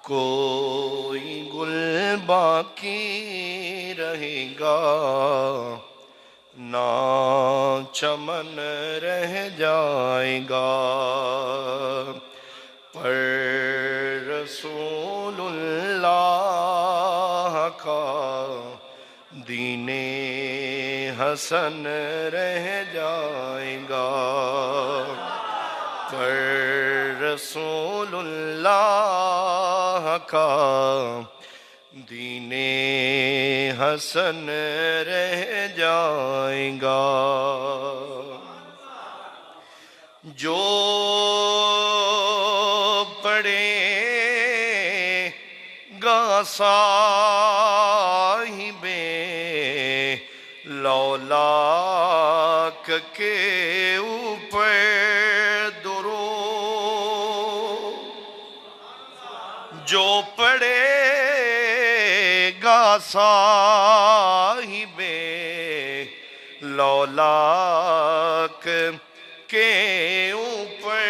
کوئی گل باقی رہے گا نہ چمن رہ جائے گا، پر رسول اللہ کا دین حسن رہ جائے گا، پر رسول اللہ کا دین حسن رہ جائے گا۔ جو پڑھے گا صاحب لولاک کے اوپر درود، جو پڑھے گا صاحب لولاک کے اوپر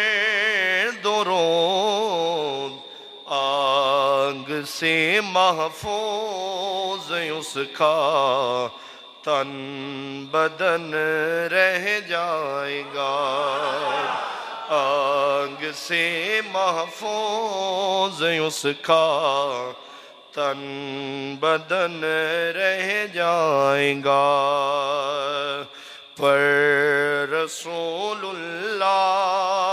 درود، آگ سے محفوظ اس کا تن بدن رہ جائے گا، آگ سے محفوظ اس کا تن بدن رہ جائے گا، پر رسول اللہ